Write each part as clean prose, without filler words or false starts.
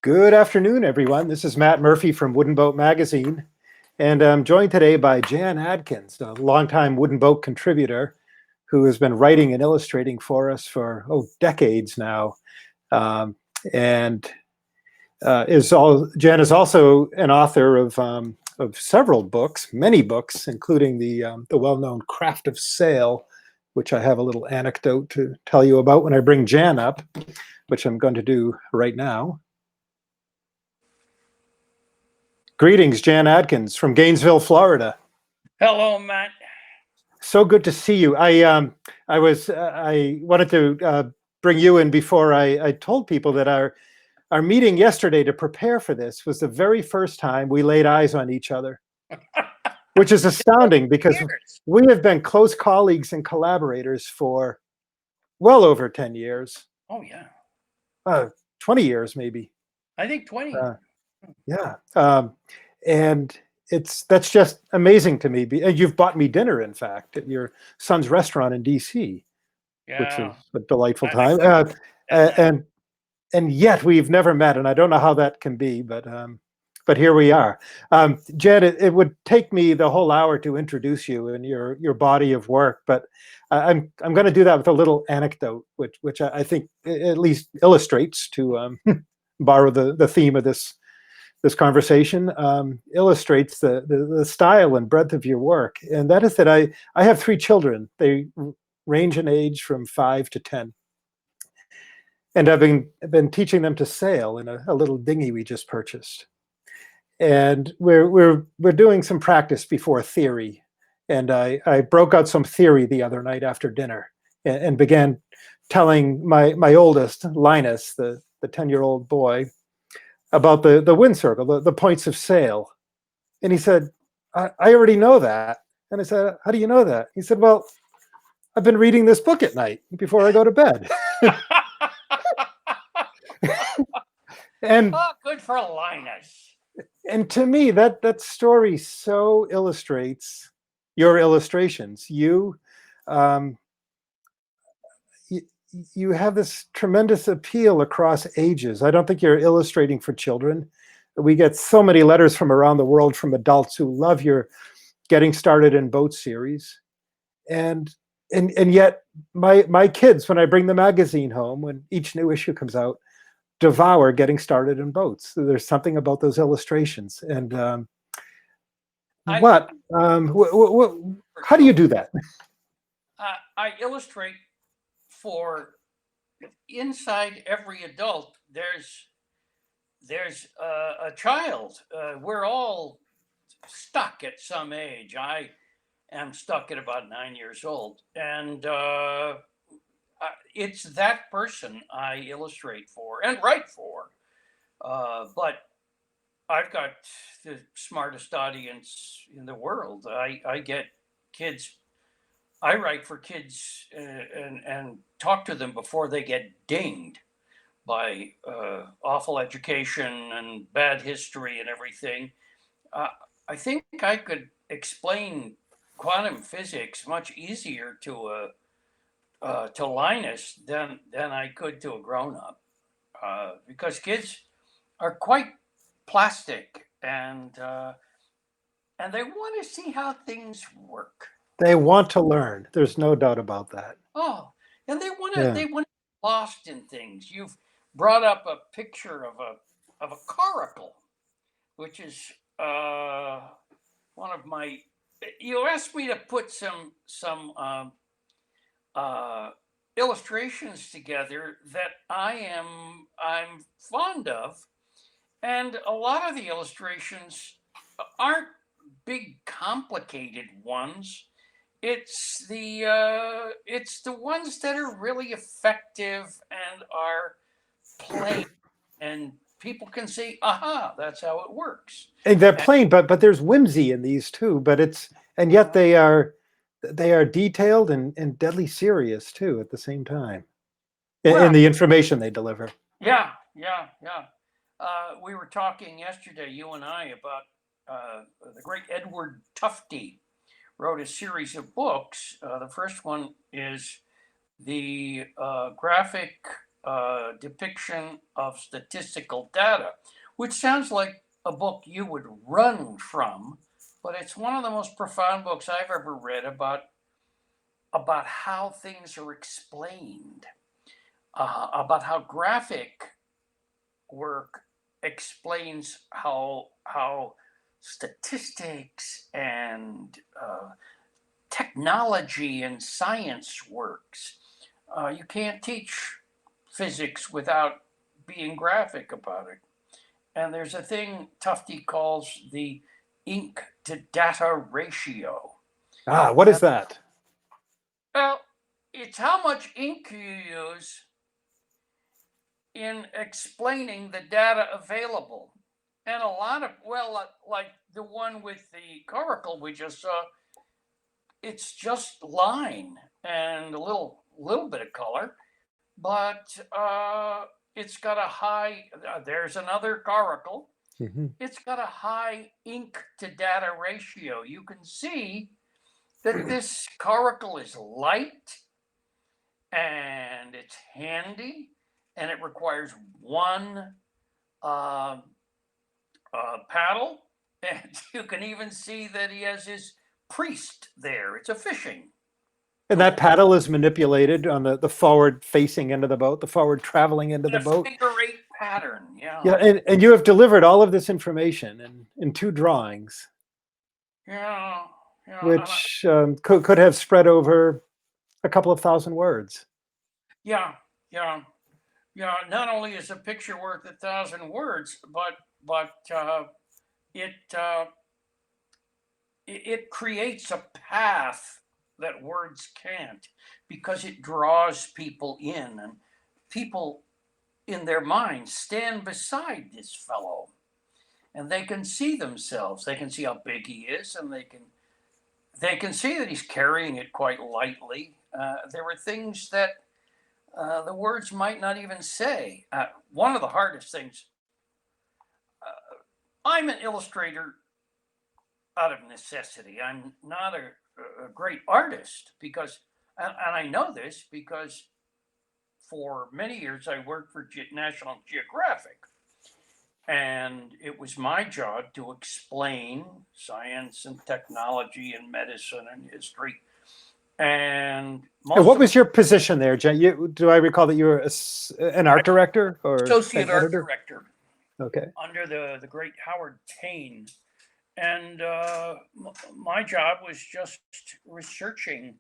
Good afternoon, everyone. This is Matt Murphy from WoodenBoat magazine, and I'm joined today by Jan Adkins, a longtime WoodenBoat contributor who has been writing and illustrating for us for decades now. Um, and Jan is also an author of several books, many books, including the well-known Craft of Sail, which I have a little anecdote to tell you about when I bring Jan up, which I'm going to do right now. Greetings, Jan Adkins from Gainesville, Florida. Hello, Matt. So good to see you. I wanted to bring you in before I told people that our meeting yesterday to prepare for this was the very first time we laid eyes on each other, which is astounding because we have been close colleagues and collaborators for well over 10 years. Oh, yeah. 20 years, maybe. I think 20. Yeah. And that's just amazing to me. You've bought me dinner, in fact, at your son's restaurant in DC, which is a delightful time. And yet we've never met, and I don't know how that can be, but here we are. Jed, it would take me the whole hour to introduce you and your body of work, but I'm going to do that with a little anecdote, which I think at least illustrates, to borrow the theme of this conversation, illustrates the style and breadth of your work. And that is that I have three children. They range in age from 5 to 10. And I've been teaching them to sail in a little dinghy we just purchased. And we're doing some practice before theory. And I broke out some theory the other night after dinner and began telling my oldest, Linus, the 10-year-old boy, about the wind circle, the points of sail. And he said, I already know that. And I said, how do you know that? He said, well, I've been reading this book at night before I go to bed. And good for Linus. And to me, that story so illustrates your illustrations. You have this tremendous appeal across ages. I don't think you're illustrating for children. We get so many letters from around the world from adults who love your Getting Started in Boat series. And yet my kids, when I bring the magazine home, when each new issue comes out, devour Getting Started in Boats. So there's something about those illustrations. And how do you do that? I illustrate for inside every adult. There's a child. We're all stuck at some age. I am stuck at about 9 years old, and it's that person I illustrate for and write for. But I've got the smartest audience in the world. I get kids. I write for kids and talk to them before they get dinged by awful education and bad history and everything. I think I could explain quantum physics much easier to Linus than I could to a grown-up, because kids are quite plastic and they want to see how things work. They want to learn. There's no doubt about that. Oh, and they want to be lost in things. You've brought up a picture of a coracle, which is one of my. You asked me to put some illustrations together that I'm fond of, and a lot of the illustrations aren't big, complicated ones. It's the ones that are really effective and are plain, and people can say, "Aha, that's how it works." And they're plain, but there's whimsy in these too. And yet they are detailed and deadly serious too at the same time in the information they deliver. Yeah. We were talking yesterday, you and I, about the great Edward Tufte wrote a series of books. The first one is the graphic depiction of statistical data, which sounds like a book you would run from, but it's one of the most profound books I've ever read about how things are explained, about how graphic work explains how statistics and technology and science works. You can't teach physics without being graphic about it. And there's a thing Tufte calls the ink to data ratio. Ah, what is that? Well, it's how much ink you use in explaining the data available. And a lot of, well, like the one with the coracle we just saw, it's just line and a little bit of color, but it's got a high, there's another coracle. Mm-hmm. It's got a high ink to data ratio. You can see that this coracle is light and it's handy and it requires one paddle. And you can even see that he has his priest there. It's a fishing. And that paddle is manipulated on the forward facing end of the boat, the forward traveling end of the A boat. figure-8 pattern, yeah. Yeah, and you have delivered all of this information in 2 drawings, Yeah, yeah. which could have spread over a couple of thousand words. Yeah, yeah, yeah. Not only is a picture worth 1,000 words, but it creates a path that words can't, because it draws people in, and people in their minds stand beside this fellow and they can see themselves. They can see how big he is, and they can see that he's carrying it quite lightly. There were things that the words might not even say. One of the hardest things, I'm an illustrator out of necessity. I'm not a great artist because, and I know this because for many years I worked for National Geographic. And it was my job to explain science and technology and medicine and history. And what was your position there, Jen? Do I recall that you were an art director or associate art editor? director? Okay. Under the great Howard Taine. And my job was just researching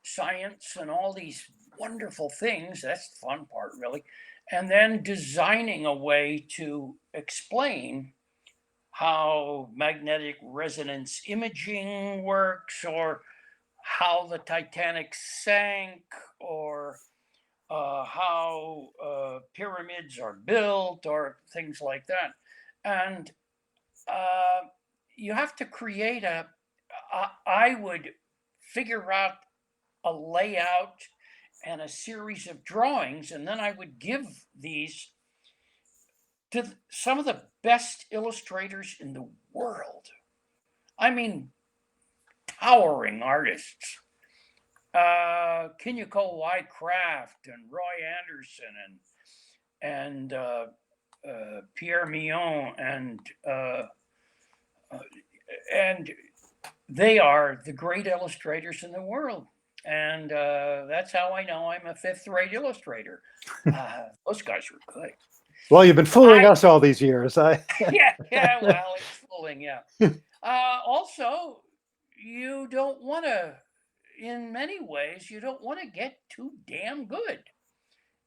science and all these wonderful things. That's the fun part, really. And then designing a way to explain how magnetic resonance imaging works, or how the Titanic sank, or how pyramids are built, or things like that. And you have to create I would figure out a layout and a series of drawings, and then I would give these to some of the best illustrators in the world. I mean, towering artists. Kinnico Y. Craft and Roy Anderson and Pierre Millon, and they are the great illustrators in the world. And that's how I know I'm a 5th-rate illustrator. Those guys were good. Well, you've been fooling us all these years. Yeah, well, it's fooling, yeah. Also, you don't want to, in many ways, you don't want to get too damn good.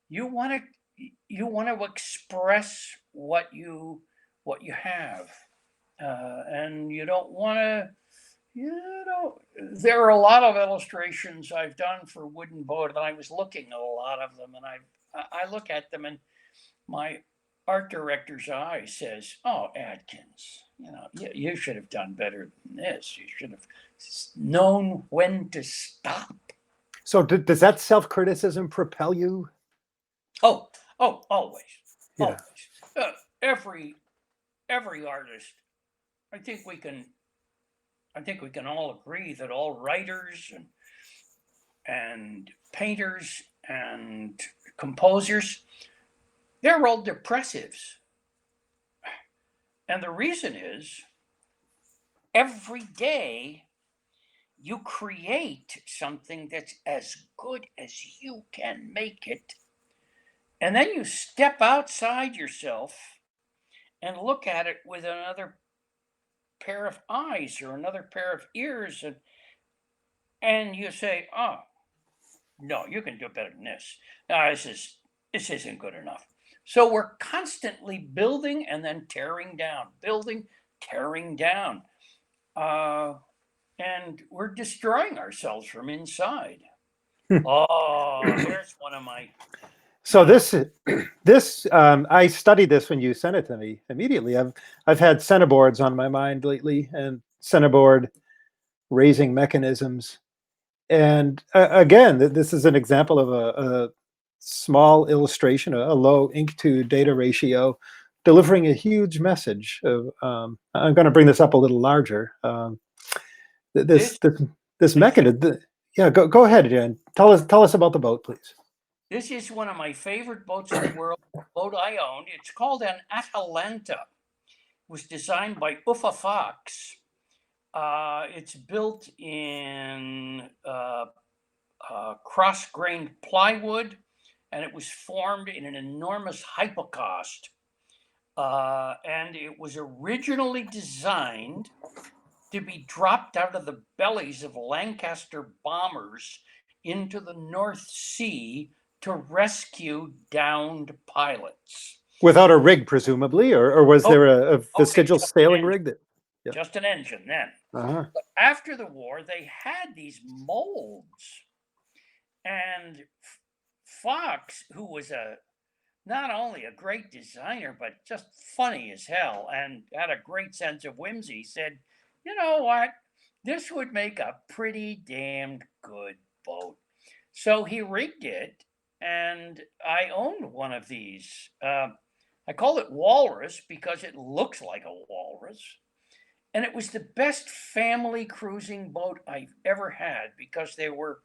You want to express what you have, and you don't want to. There are a lot of illustrations I've done for WoodenBoat, and I was looking at a lot of them, and I look at them, and my art director's eye says, "Oh, Adkins, you should have done better than this. You should have known when to stop." So does that self-criticism propel you? Oh, always, Yeah. always. Every artist, I think we can all agree that all writers and painters and composers, they're all depressives. And the reason is every day you create something that's as good as you can make it. And then you step outside yourself and look at it with another pair of eyes or another pair of ears, and you say, oh, no, you can do better than this. No, this isn't good enough. So we're constantly building and then tearing down, building, tearing down. And we're destroying ourselves from inside. Oh, here's one of my. So this I studied this when you sent it to me immediately. I've had centerboards on my mind lately, and centerboard raising mechanisms. And again, this is an example of a small illustration, a low ink to data ratio, delivering a huge message. I'm going to bring this up a little larger. This mechanism. Yeah, go ahead, Jan. Tell us about the boat, please. This is one of my favorite boats in the world. The boat I owned. It's called an Atalanta. It was designed by Uffa Fox. It's built in cross-grained plywood, and it was formed in an enormous hypocaust. And it was originally designed to be dropped out of the bellies of Lancaster bombers into the North Sea to rescue downed pilots. Without a rig, presumably, or was there a vestigial sailing rig? Just an engine then. Uh-huh. But after the war, they had these molds. And Fox, who was not only a great designer, but just funny as hell and had a great sense of whimsy, said, you know what? This would make a pretty damned good boat. So he rigged it, and I owned one of these. I call it Walrus because it looks like a walrus. And it was the best family cruising boat I've ever had because there were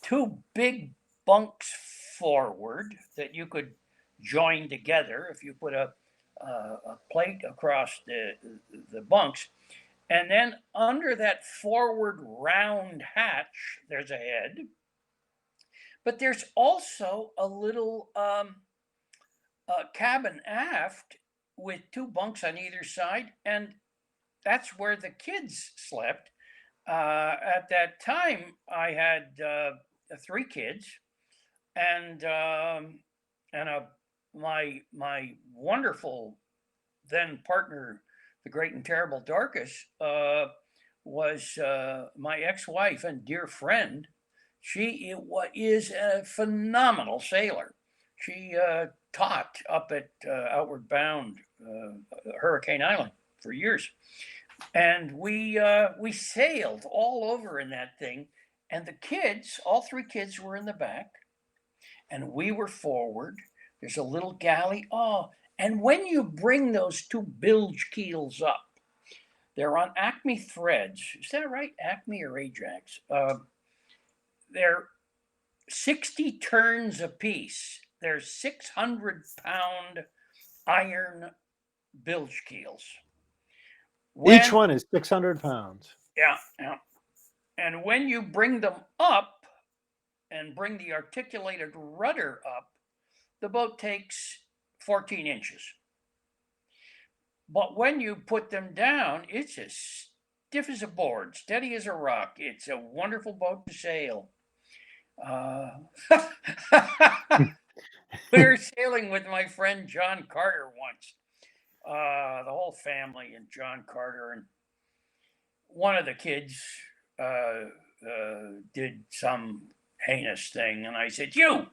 two big bunks forward that you could join together if you put a plate across the bunks. And then under that forward round hatch, there's a head. But there's also a little cabin aft with two bunks on either side. And that's where the kids slept. At that time, I had 3 kids, and my wonderful then partner, the great and terrible Dorcas, was my ex-wife and dear friend. She is a phenomenal sailor. She taught up at Outward Bound, Hurricane Island for years. And we sailed all over in that thing. And the kids, all 3 kids were in the back. And we were forward. There's a little galley. Oh, and when you bring those 2 bilge keels up, they're on Acme threads. Is that right? Acme or Ajax? They're 60 turns apiece. They're 600-pound iron bilge keels. Each one is 600 pounds. Yeah. And when you bring them up and bring the articulated rudder up, the boat takes 14 inches. But when you put them down, it's as stiff as a board, steady as a rock. It's a wonderful boat to sail. We were sailing with my friend John Carter once. The whole family and John Carter, and one of the kids did some heinous thing, and I said, "You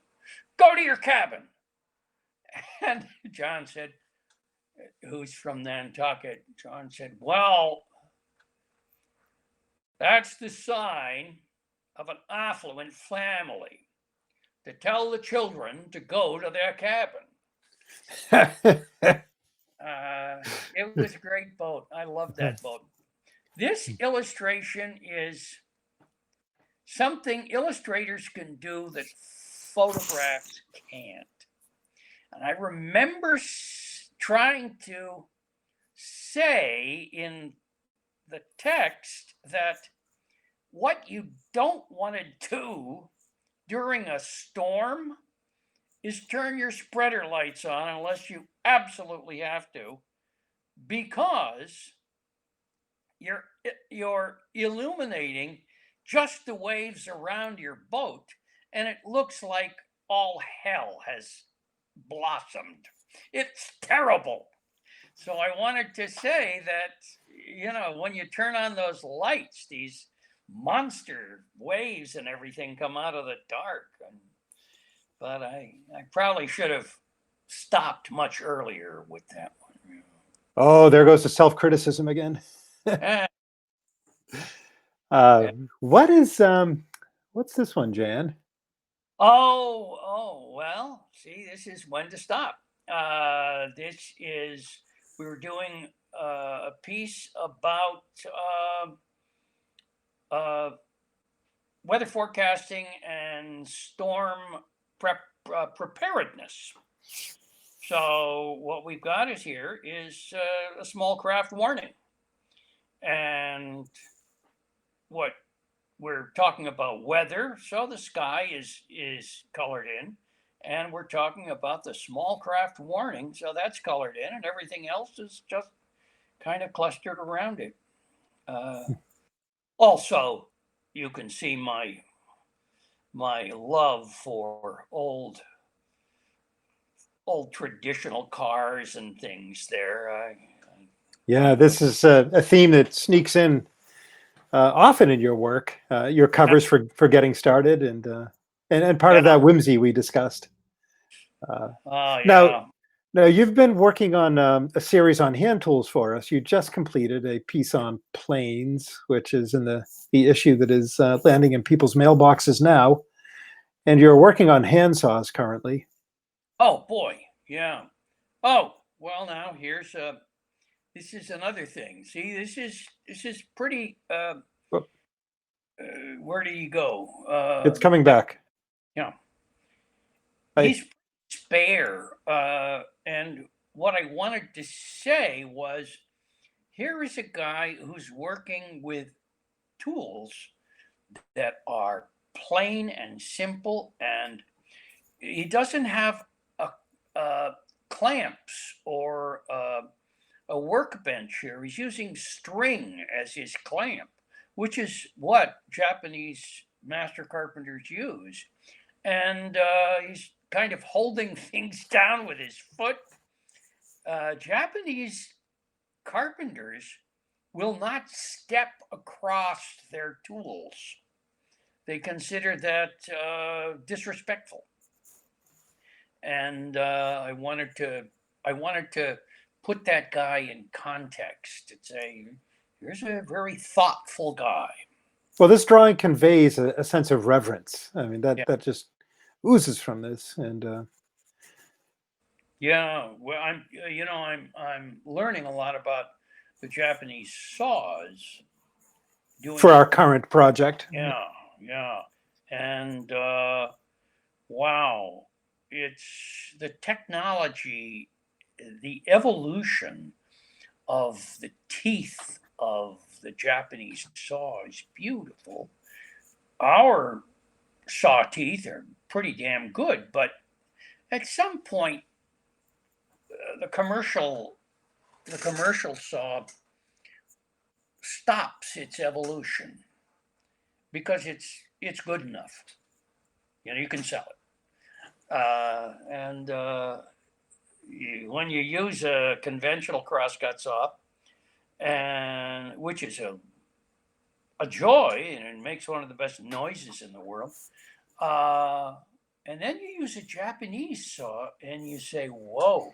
go to your cabin." And John said, who's from Nantucket, John said, "Well, that's the sign of an affluent family, to tell the children to go to their cabin." It was a great boat. I love that boat. This illustration is something illustrators can do that photographs can't. And I remember trying to say in the text that what you don't want to do during a storm is turn your spreader lights on unless you absolutely have to, because you're illuminating just the waves around your boat, and it looks like all hell has blossomed. It's terrible. So I wanted to say that, when you turn on those lights, these monster waves and everything come out of the dark. But I probably should have stopped much earlier with that one. Oh, there goes the self-criticism again. Eh, What is what's this one, Jan? well, see, this is when to stop. We were doing a piece about weather forecasting and storm preparedness. So what we've got here is a small craft warning. And what we're talking about weather, so the sky is colored in, and we're talking about the small craft warning, so that's colored in, and everything else is just kind of clustered around it. Also, you can see my love for old traditional cars and things there. Yeah, this is a theme that sneaks in often in your work, your covers for getting started, and part of that whimsy we discussed. Now, you've been working on a series on hand tools for us. You just completed a piece on planes, which is in the issue that is landing in people's mailboxes now, and you're working on hand saws currently. Oh boy, yeah. Oh well, now this is another thing. See, this is pretty. Where do you go? It's coming back. Yeah, he's spare. And what I wanted to say was, here is a guy who's working with tools that are plain and simple, and he doesn't have clamps or a workbench here. He's using string as his clamp, which is what Japanese master carpenters use. And he's kind of holding things down with his foot. Japanese carpenters will not step across their tools. They consider that disrespectful. And I wanted to put that guy in context and say, here's a very thoughtful guy. Well, this drawing conveys a sense of reverence. I mean, that just oozes from this, and yeah. Well, I'm learning a lot about the Japanese saws. For our current project. Yeah, and wow, it's the technology, the evolution of the teeth of the Japanese saw is beautiful. Our saw teeth are pretty damn good, but at some point, the commercial saw stops its evolution because it's good enough. You can sell it, and when you use a conventional crosscut saw, and which is a joy, and it makes one of the best noises in the world. And then you use a Japanese saw, and you say, "Whoa,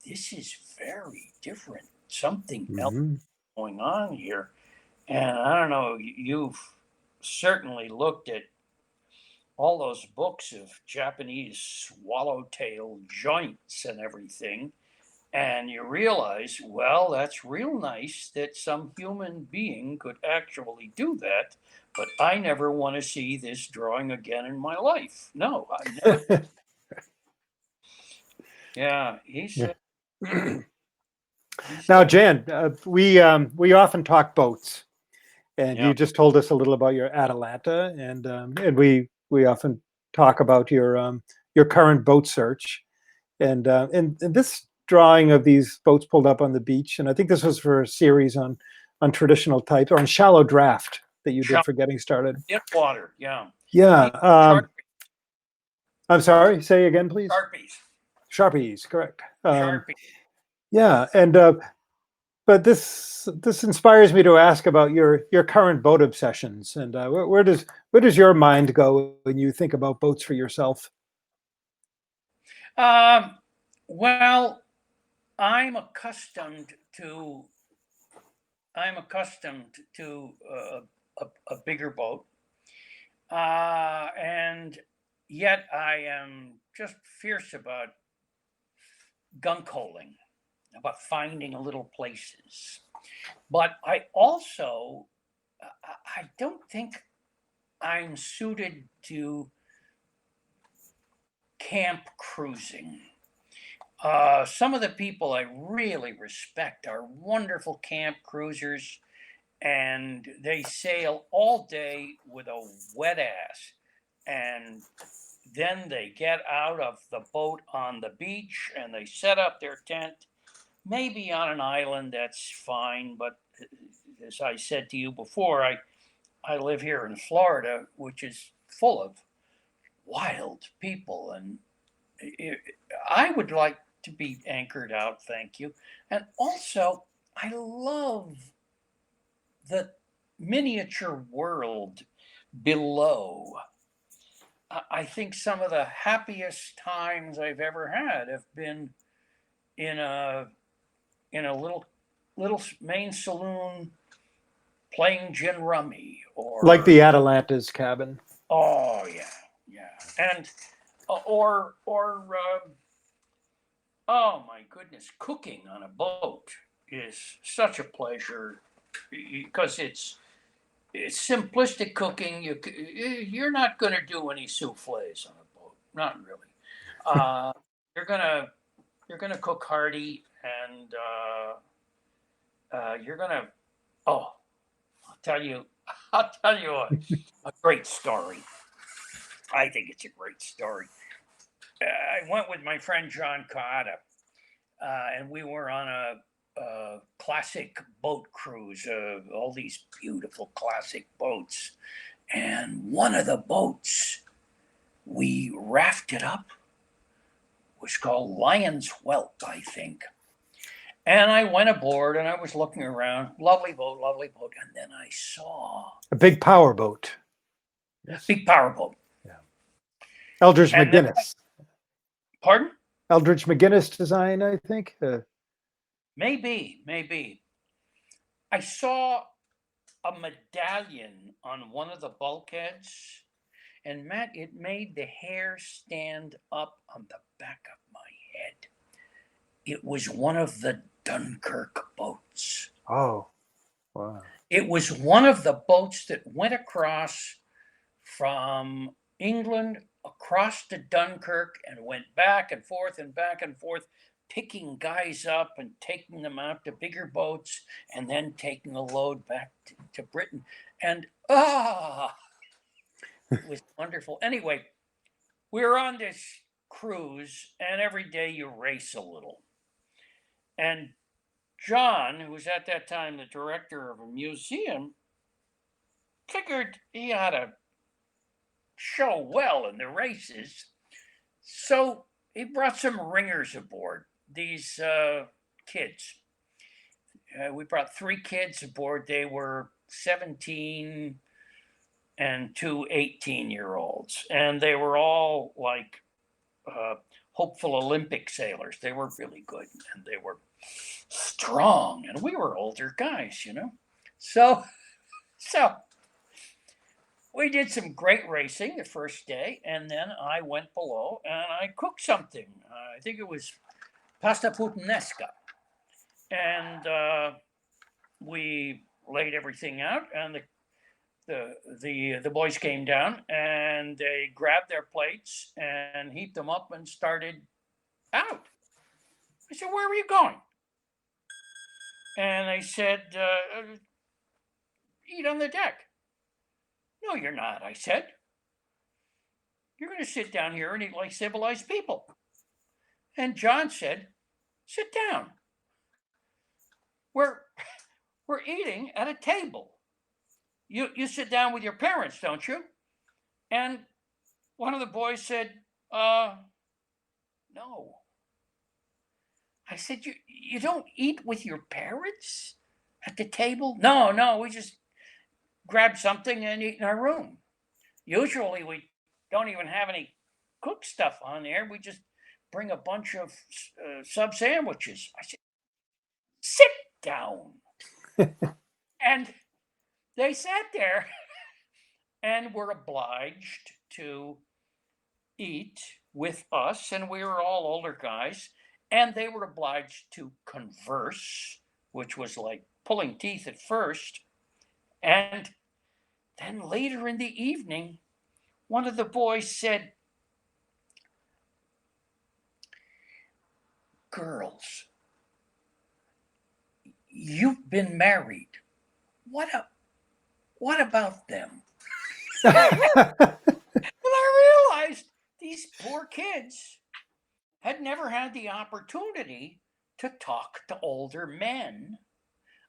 this is very different. Something else going on here." And I don't know. You've certainly looked at all those books of Japanese swallowtail joints and everything, And you realize, well, that's real nice that some human being could actually do that, but I never want to see this drawing again in my life. No, I never. Yeah, Yeah. he's Now, Jan, we often talk boats, and yeah, you just told us a little about your Atalanta, and we often talk about your current boat search, and this drawing of these boats pulled up on the beach, and I think this was for a series on traditional types or on shallow draft that you did sharp for getting started. in water. Yeah, Yeah. he sharp I'm sorry. Say again, please. sharpies, Sharpies, correct. sharpie. Yeah, and but this inspires me to ask about your current boat obsessions, and where does your mind go when you think about boats for yourself? Um, well, I'm accustomed to I'm accustomed to a bigger boat, and yet I am just fierce about gunk holing, about finding little places. But I also, I don't think I'm suited to camp cruising. Some of the people I really respect are wonderful camp cruisers, and they sail all day with a wet ass, and then they get out of the boat on the beach and they set up their tent, maybe on an island. That's fine, but as I said to you before, I live here in Florida, which is full of wild people, and I would like to be anchored out, thank you. And also, I love the miniature world below. I think some of the happiest times I've ever had have been in a little main saloon playing gin rummy, Like or the Atalanta's cabin. oh yeah, yeah, and or oh my goodness, cooking on a boat is such a pleasure because it's simplistic cooking. You're not going to do any souffles on a boat, not really. Uh, you're gonna cook hearty, and you're gonna oh, I'll tell you I'll tell you a great story. I think it's a great story. I went with my friend John Cotta, and we were on a classic boat cruise. All these beautiful classic boats, and one of the boats we rafted up was called Lion's Whelp, I think. And I went aboard and I was looking around. Lovely boat, lovely boat. And then I saw A big power boat. Yes. big power boat. Yeah. Eldridge And then, McGuinness. pardon? Eldridge McGuinness design, I think. Maybe. I saw a medallion on one of the bulkheads, and Matt, it made the hair stand up on the back of my head. It was one of the Dunkirk boats. Oh, wow. It was one of the boats that went across from England across to Dunkirk and went back and forth, picking guys up and taking them out to bigger boats and then taking a load back to Britain. And it was wonderful. Anyway, we were on this cruise, and every day you race a little. And John, who was at that time the director of a museum, figured he ought to show well in the races. So he brought some ringers aboard, these kids. We brought three kids aboard. They were 17 and two 18-year-olds. And they were all like hopeful Olympic sailors. They were really good and they were strong. And we were older guys, you know. So we did some great racing the first day, and then I went below and I cooked something. I think it was pasta puttanesca. And we laid everything out, and the boys came down and they grabbed their plates and heaped them up and started out. I said, "Where are you going?" And they said, "Eat on the deck." "No, you're not," I said. "You're going to sit down here and eat like civilized people." And John said, "Sit down. We're we're eating at a table. You sit down with your parents, don't you?" And one of the boys said, "No." I said, "You don't eat with your parents at the table?" "No, no, we just grab something and eat in our room. Usually we don't even have any cooked stuff on there. We just bring a bunch of sub sandwiches." I said, "Sit down." And they sat there and were obliged to eat with us. And we were all older guys. And they were obliged to converse, which was like pulling teeth at first. And then later in the evening, one of the boys said, "Girls, you've been married. What about them?" And I realized these poor kids had never had the opportunity to talk to older men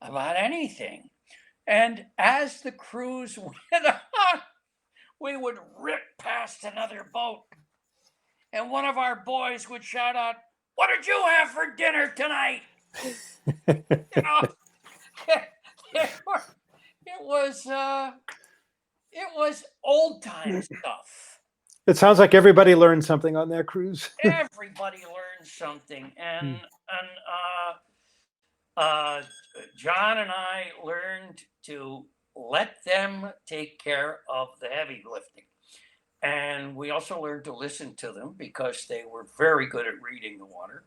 about anything. And as the cruise went on, we would rip past another boat, and one of our boys would shout out, "What did you have for dinner tonight?" You know, it was old time stuff. It sounds like everybody learned something on that cruise. Everybody learned something, and John and I learned to let them take care of the heavy lifting. And we also learned to listen to them because they were very good at reading the water.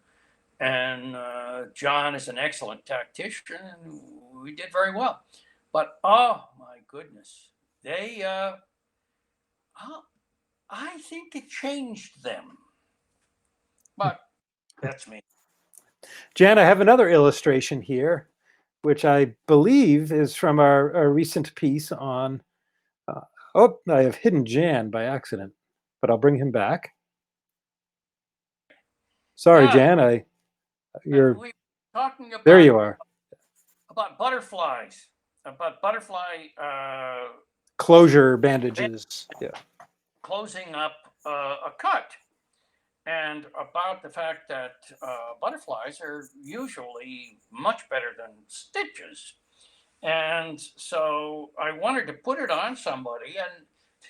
And John is an excellent tactician, and we did very well. But oh my goodness, they, I think it changed them. But that's me. Jan, I have another illustration here, which I believe is from our recent piece on, oh, I have hidden Jan by accident, but I'll bring him back. Sorry, Yeah, Jan, you're, we were talking there you are. about butterflies, about butterfly Closure bandages, yeah. closing up a cut, and about the fact that butterflies are usually much better than stitches. And so I wanted to put it on somebody, and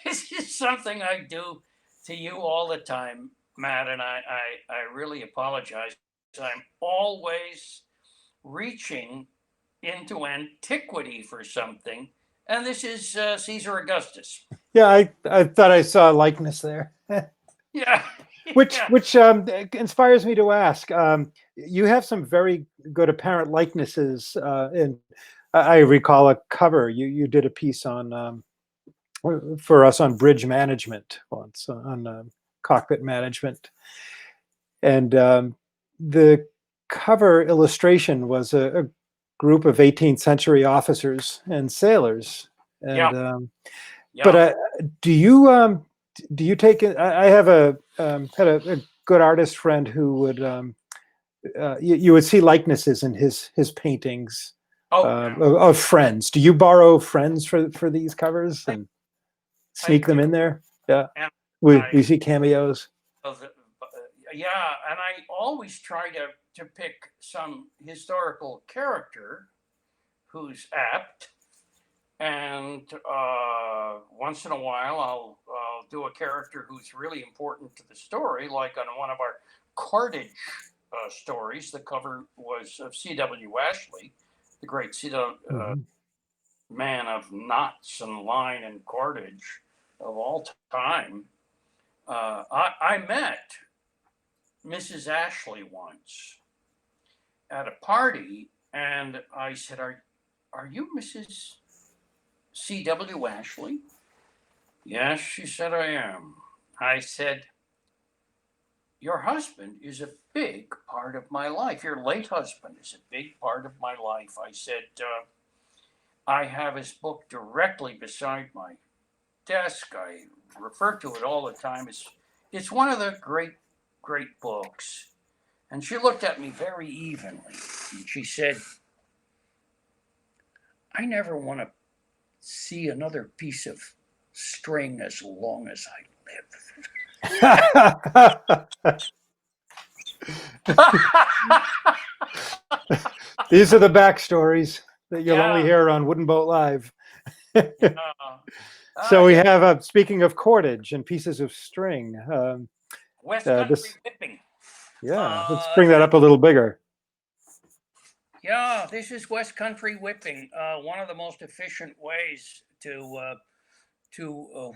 this is something I do to you all the time, Matt, and I really apologize. I'm always reaching into antiquity for something, and this is Caesar Augustus. Yeah, I thought I saw a likeness there. Yeah. Which Yeah. inspires me to ask. You have some very good apparent likenesses. I recall a cover you did a piece on for us on bridge management once, on cockpit management, and the cover illustration was a group of 18th century officers and sailors. Yeah. And Yeah. but do you take it? I have had a good artist friend who would you would see likenesses in his paintings Oh, yeah. of friends. Do you borrow friends for these covers and I sneak them do. in there? Yeah, And we see cameos. yeah, and I always try to pick some historical character who's apt. And once in a while, I'll do a character who's really important to the story, like on one of our cordage stories. The cover was of C.W. Ashley, the great man of knots and line and cordage of all time. I met Mrs. Ashley once, at a party, and I said, are you Mrs. C.W. Ashley? Yes, she said, I am. I said, your husband is a big part of my life. Your late husband is a big part of my life. I said, I have his book directly beside my desk. I refer to it all the time. It's one of the great books. And she looked at me very evenly and she said, I never want to see another piece of string as long as I live. These are the backstories that you'll Yeah. only hear on Wooden Boat Live. Yeah. So we Yeah. have, speaking of cordage and pieces of string, West Country this, whipping. yeah, let's bring that up a little bigger. Yeah, this is West Country whipping. One of the most efficient ways to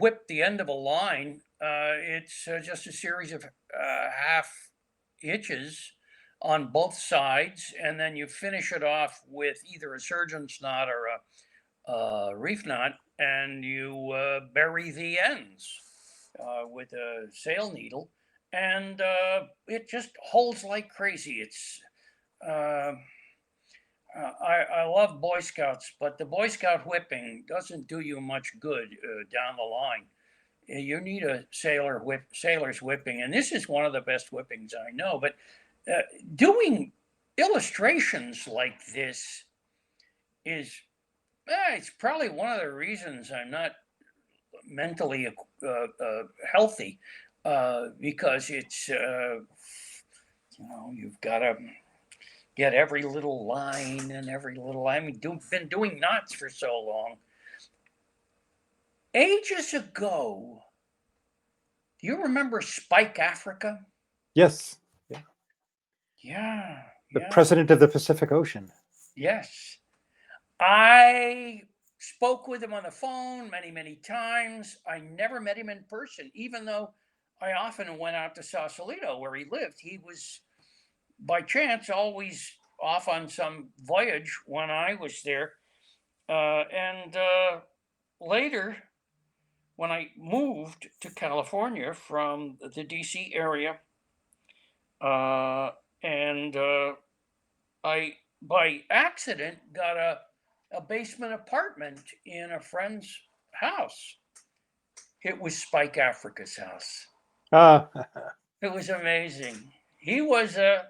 whip the end of a line. It's just a series of half hitches on both sides, and then you finish it off with either a surgeon's knot or a reef knot, and you bury the ends with a sail needle, and it just holds like crazy. It's I love Boy Scouts, but the Boy Scout whipping doesn't do you much good down the line. You need a sailor's whipping, and this is one of the best whippings I know. But doing illustrations like this is it's probably one of the reasons I'm not mentally healthy because it's you've got to get every little line and every little. I mean, been doing knots for so long. Ages ago, do you remember Spike Africa? Yes. Yeah. The president of the Pacific Ocean. Yes. I spoke with him on the phone many times. I never met him in person, even though I often went out to Sausalito where he lived. He was, by chance, always off on some voyage when I was there. And later, when I moved to California from the DC area, and I, by accident, got a basement apartment in a friend's house. It was Spike Africa's house. It was amazing. He was an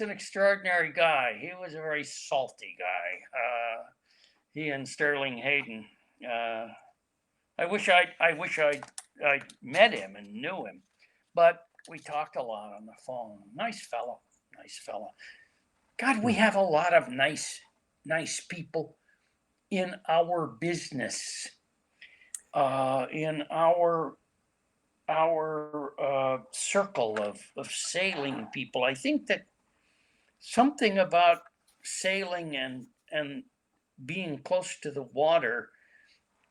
extraordinary guy. He was a very salty guy. He and Sterling Hayden. I wish I'd met him and knew him, but we talked a lot on the phone. Nice fellow. God, we have a lot of nice people in our business, in our circle of sailing people. I think that something about sailing and being close to the water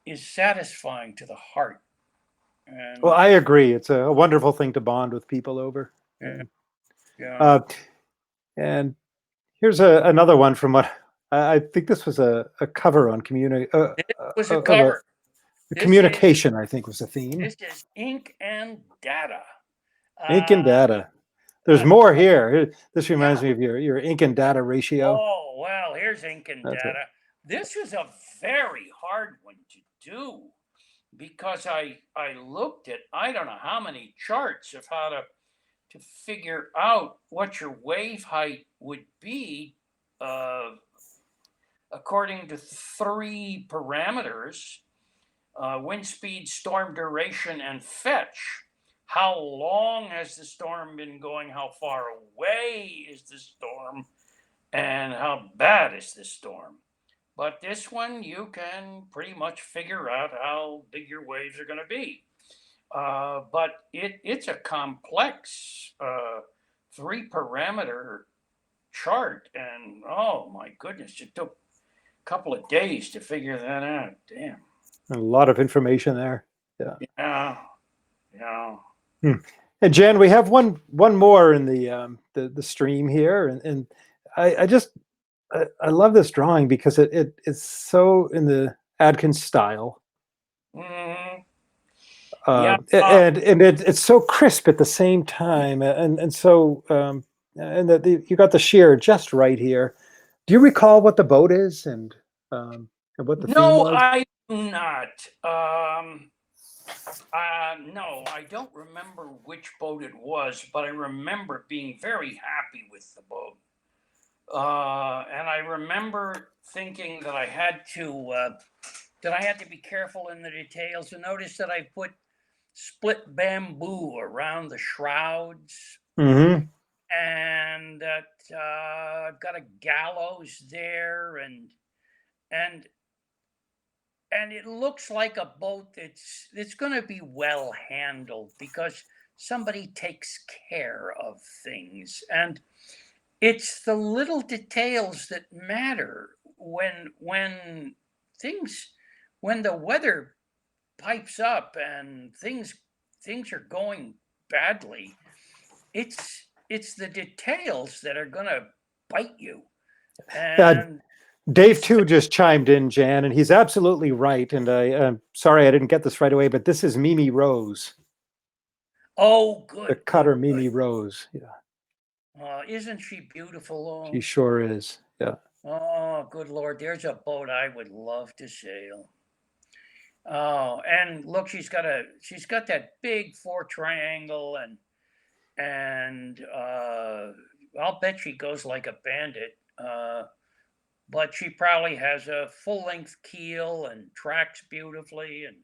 is satisfying to the heart. And, well, I agree. It's a wonderful thing to bond with people over. Yeah. And here's another one from what I think this was a cover on communication. It was a cover. Communication, I think, was the theme. This is ink and data. Ink and data. There's more here. This reminds me of your ink and data ratio. Oh, well, here's ink and data. This was a very hard one to do because I looked at I don't know how many charts of how to figure out what your wave height would be according to 3 parameters: wind speed, storm duration, and fetch. How long has the storm been going? How far away is the storm? And how bad is the storm? But this one, you can pretty much figure out how big your waves are going to be. But it's a complex 3-parameter chart. And oh my goodness, it took a couple of days to figure that out. Damn. A lot of information there. Yeah. And Jan, we have one more in the the stream here, and I just I love this drawing because it's so in the Adkins style, Mhm. Yeah. and it's so crisp at the same time, and so and that you got the sheer just right here. Do you recall what the boat is and what the theme No, was? I do not. No, I don't remember which boat it was, but I remember being very happy with the boat. And I remember thinking that I had to be careful in the details. And notice that I put split bamboo around the shrouds, Mm-hmm. and that I've got a gallows there, and and it looks like a boat that's going to be well handled because somebody takes care of things. And it's the little details that matter things when the weather pipes up and things are going badly. It's the details that are going to bite you. Uh, And Dave it's too just chimed in, Jan, and he's absolutely right. And I'm sorry I didn't get this right away, but this is Mimi Rose, Oh, the good, good, cutter good. Mimi Rose. Yeah, Isn't she beautiful? she Oh, sure is. Yeah. oh, good Lord. There's a boat I would love to sail. Oh, and look, she's got that big four triangle, and I'll bet she goes like a bandit. But she probably has a full length keel and tracks beautifully, and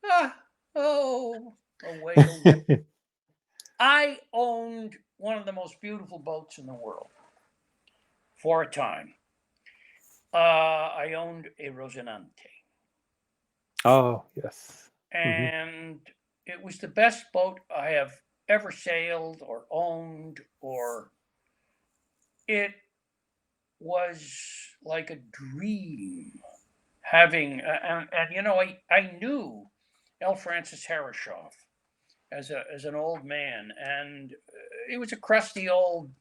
ah, oh, a way to whip. I owned one of the most beautiful boats in the world for a time. I owned a Rosinante, Oh, yes. Hmm. and it was the best boat I have ever sailed or owned, or it was like a dream having. And you know, I knew L. Francis Harrishoff as an old man, and he was a crusty old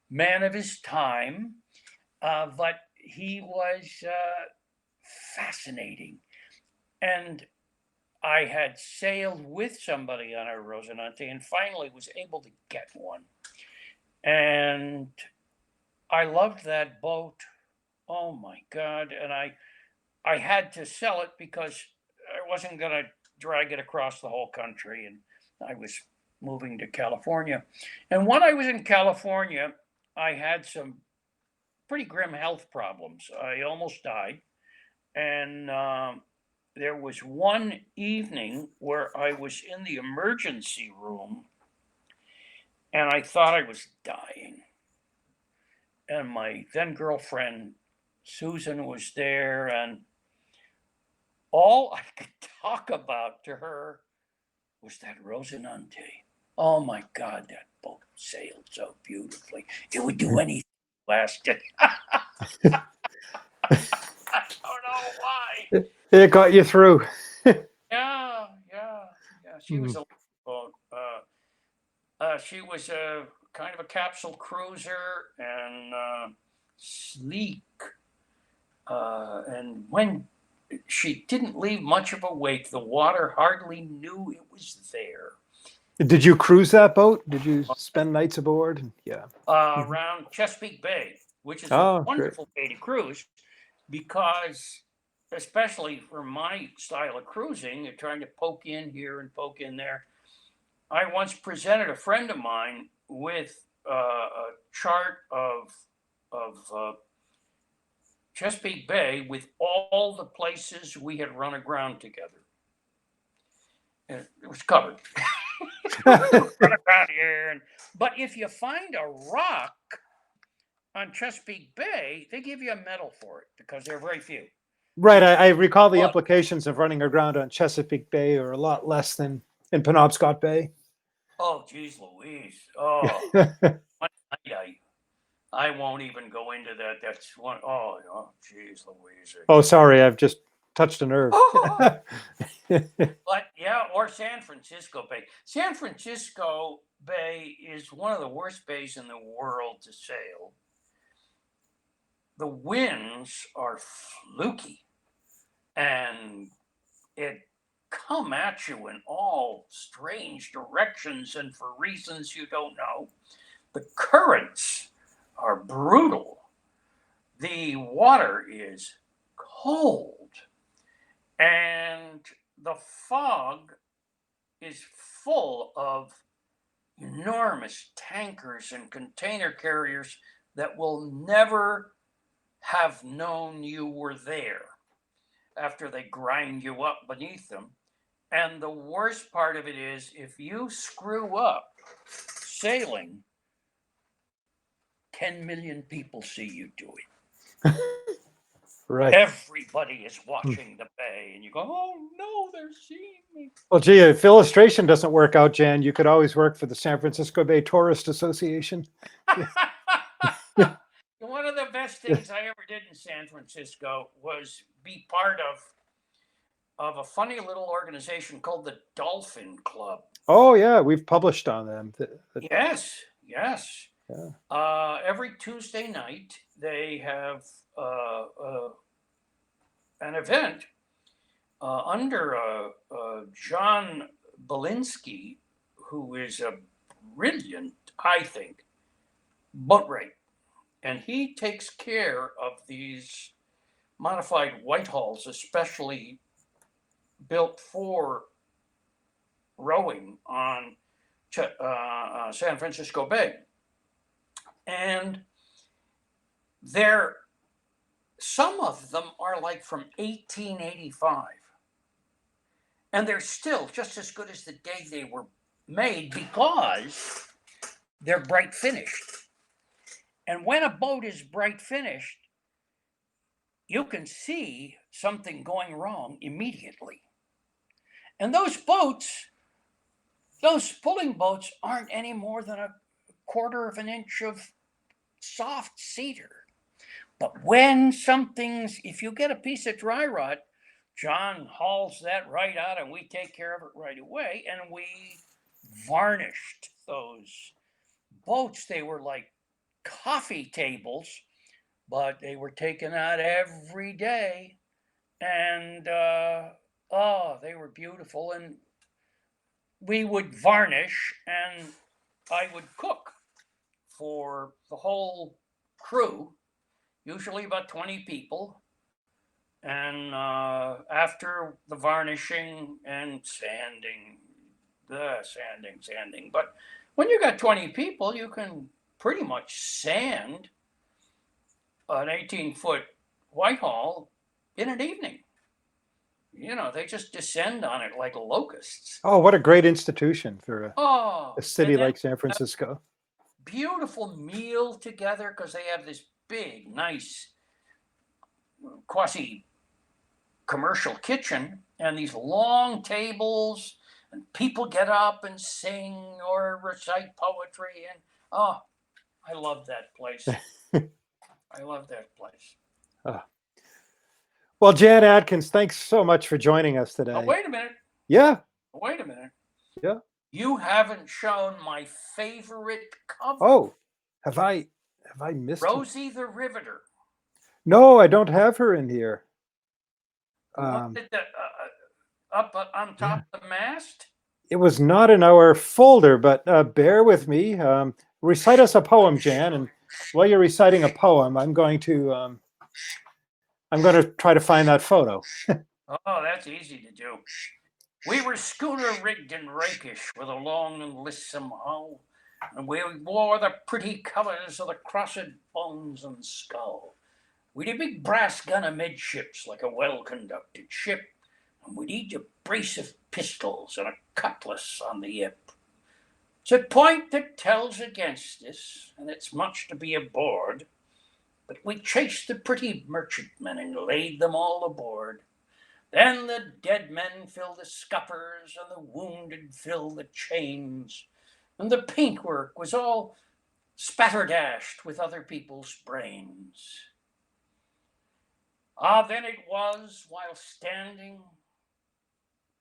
man of his time, but he was fascinating. And I had sailed with somebody on a Rosinante and finally was able to get one. And I loved that boat. Oh my God. And I had to sell it because I wasn't going to drag it across the whole country. And I was moving to California. And when I was in California, I had some pretty grim health problems. I almost died. And there was one evening where I was in the emergency room and I thought I was dying. And my then girlfriend, Susan, was there, and all I could talk about to her was that Rosinante. Oh my God, that boat sailed so beautifully. It would do anything last it. I don't know why. It got you through. Yeah, yeah, yeah. She was Mm. a boat. She was a kind of a capsule cruiser and sleek. And when she didn't leave much of a wake, the water hardly knew it was there. Did you cruise that boat? Did you spend nights aboard? Yeah. Mhm. Around Chesapeake Bay, which is a Oh, great. wonderful bay to cruise because, especially for my style of cruising, you're trying to poke in here and poke in there. I once presented a friend of mine with a chart of Chesapeake Bay with all the places we had run aground together. And it was covered. Run around here, but if you find a rock on Chesapeake Bay, they give you a medal for it because there are very few. Right. I recall the But implications of running aground on Chesapeake Bay are a lot less than in Penobscot Bay. oh, geez, Louise. Oh, one night I won't even go into that. That's one. Oh, oh, geez, Louise. Oh, sorry, I've just touched a nerve. But yeah, or San Francisco Bay. San Francisco Bay is one of the worst bays in the world to sail. The winds are fluky and it come at you in all strange directions and for reasons you don't know. The currents are brutal. The water is cold and the fog is full of enormous tankers and container carriers that will never have known you were there after they grind you up beneath them. And the worst part of it is if you screw up sailing, 10 million people see you do it. Right. Everybody is watching the bay, and you go, oh no, they're seeing me. Well, gee, if illustration doesn't work out, Jan, you could always work for the San Francisco Bay Tourist Association. One of the best things I ever did in San Francisco was be part of a funny little organization called the Dolphin Club. Oh, yeah, we've published on them. Yes. Yeah. Every Tuesday night, they have an event under John Belinsky, who is a brilliant, I think, boat rate. And he takes care of these modified Whitehalls, especially built for rowing on San Francisco Bay. And some of them are like from 1885. And they're still just as good as the day they were made because they're bright finished. And when a boat is bright finished, you can see something going wrong immediately. And those pulling boats aren't any more than a quarter of an inch of soft cedar. But when if you get a piece of dry rot, John hauls that right out and we take care of it right away. And we varnished those boats. They were like coffee tables, but they were taken out every day. And they were beautiful. And we would varnish and I would cook for the whole crew, usually about 20 people. And after the varnishing and sanding. But when you got 20 people, you can pretty much sand an 18-foot Whitehall in an evening. You know, they just descend on it like locusts. Oh, what a great institution for a city and then like San Francisco. beautiful meal together because they have this big, nice, quasi commercial kitchen and these long tables, and people get up and sing or recite poetry. And I love that place. I love that place. Well, Jan Adkins, thanks so much for joining us today. Oh, wait a minute. Yeah. Wait a minute. Yeah. You haven't shown my favorite cover. Oh, have I missed Rosie the Riveter. No, I don't have her in here. Up on top of the mast? It was not in our folder, but bear with me. Recite us a poem, Jan, and while you're reciting a poem, I'm going to try to find that photo. Oh, that's easy to do. We were schooner rigged and rakish with a long and lissom hull, and we wore the pretty colours of the crossed bones and skull. We'd a big brass gun amidships like a well-conducted ship, and we'd each a brace of pistols and a cutlass on the hip. It's a point that tells against us, and it's much to be aboard, but we chased the pretty merchantmen and laid them all aboard. Then the dead men fill the scuppers and the wounded fill the chains, and the paintwork was all spatterdashed with other people's brains. Then it was, while standing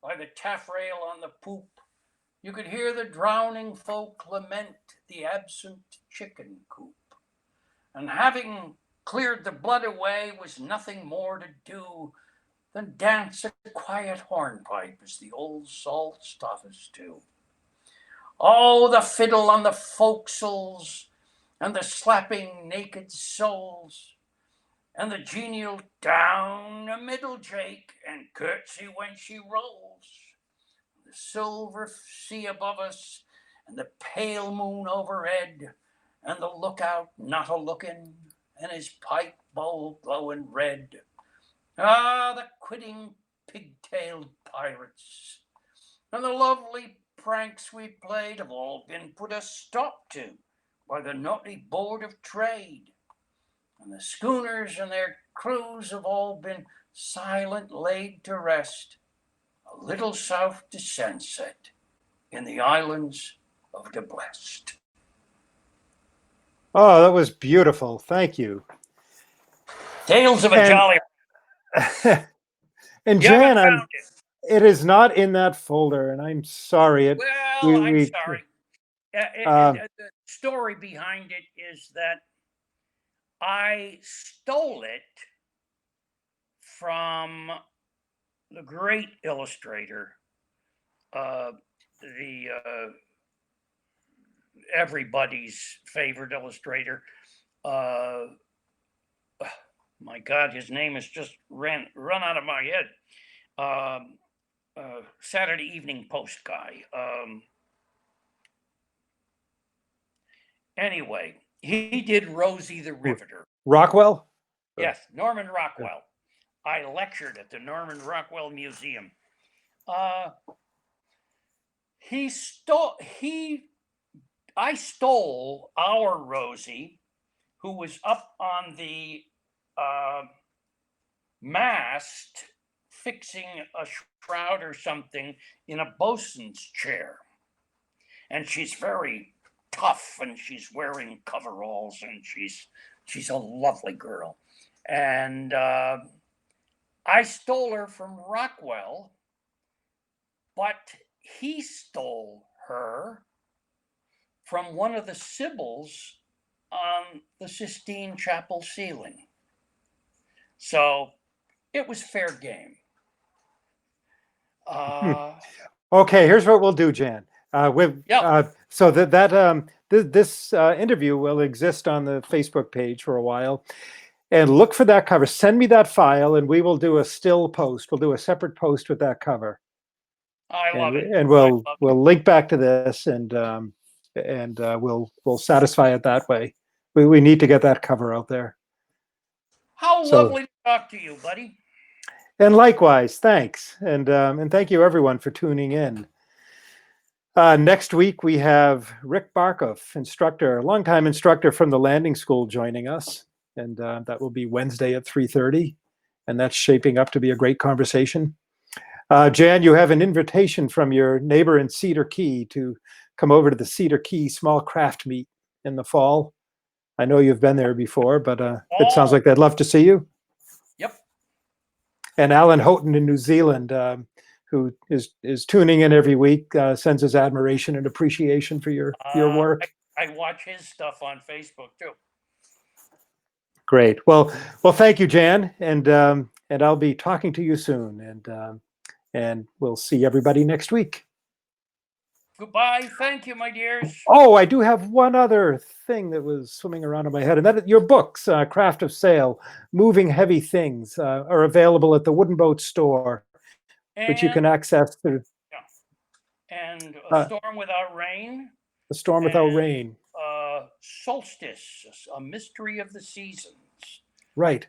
by the taffrail on the poop, You could hear the drowning folk lament the absent chicken coop. And having cleared the blood away was nothing more to do than dance a quiet hornpipe as the old salts taught us to. Oh, the fiddle on the forecastles and the slapping naked souls and the genial down a middle Jake and curtsy when she rolls. The silver sea above us and the pale moon overhead and the lookout not a looking and his pipe bowl glowing red. Ah, the quitting pigtailed pirates and the lovely pranks we played have all been put a stop to by the naughty Board of Trade. And the schooners and their crews have all been silent laid to rest, a little south to sunset in the islands of the blessed. Oh, that was beautiful. Thank you. Tales of a Jolly. And You haven't Jan, found it is not in that folder, and I'm sorry. Well, I'm sorry. The story behind it is that I stole it from the great illustrator, everybody's favorite illustrator. My God, his name has just run out of my head. Saturday Evening Post guy. Anyway, he did Rosie the Riveter. Rockwell? Yes, Norman Rockwell. I lectured at the Norman Rockwell Museum. I stole our Rosie, who was up on the mast fixing a shroud or something in a bosun's chair. And she's very tough and she's wearing coveralls and she's a lovely girl. And I stole her from Rockwell, but he stole her from one of the Sibyls on the Sistine Chapel ceiling. So it was fair game. Okay, here's what we'll do, Jan. So this interview will exist on the Facebook page for a while, and look for that cover. Send me that file, and we will do a still post. We'll do a separate post with that cover. I love it, and we'll link back to this, and we'll satisfy it that way. We need to get that cover out there. How lovely to talk to you, buddy. And likewise, thanks, and thank you everyone for tuning in. Next week we have Rick Barkoff, instructor, longtime instructor from the landing school, joining us, and that will be Wednesday at 3:30, and that's shaping up to be a great conversation. Jan, you have an invitation from your neighbor in Cedar Key to come over to the Cedar Key Small Craft Meet in the fall. I know you've been there before, but it sounds like they'd love to see you. Yep. And Alan Houghton in New Zealand, who is tuning in every week, sends his admiration and appreciation for your work. I watch his stuff on Facebook too. Great. Well, thank you, Jan, and I'll be talking to you soon, and we'll see everybody next week. Goodbye. Thank you, my dears. Oh, I do have one other thing that was swimming around in my head, and that your books, Craft of Sail, Moving Heavy Things, are available at the WoodenBoat store, which you can access through. Yeah. And A Storm Without Rain. A Storm Without Rain. Solstice, A Mystery of the Seasons. Right.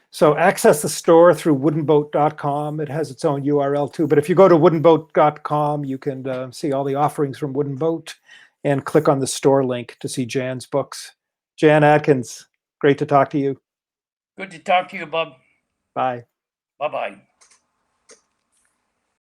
So access the store through woodenboat.com. It has its own URL too. But if you go to woodenboat.com, you can see all the offerings from WoodenBoat and click on the store link to see Jan's books. Jan Adkins, great to talk to you. Good to talk to you, bub. Bye. Bye-bye.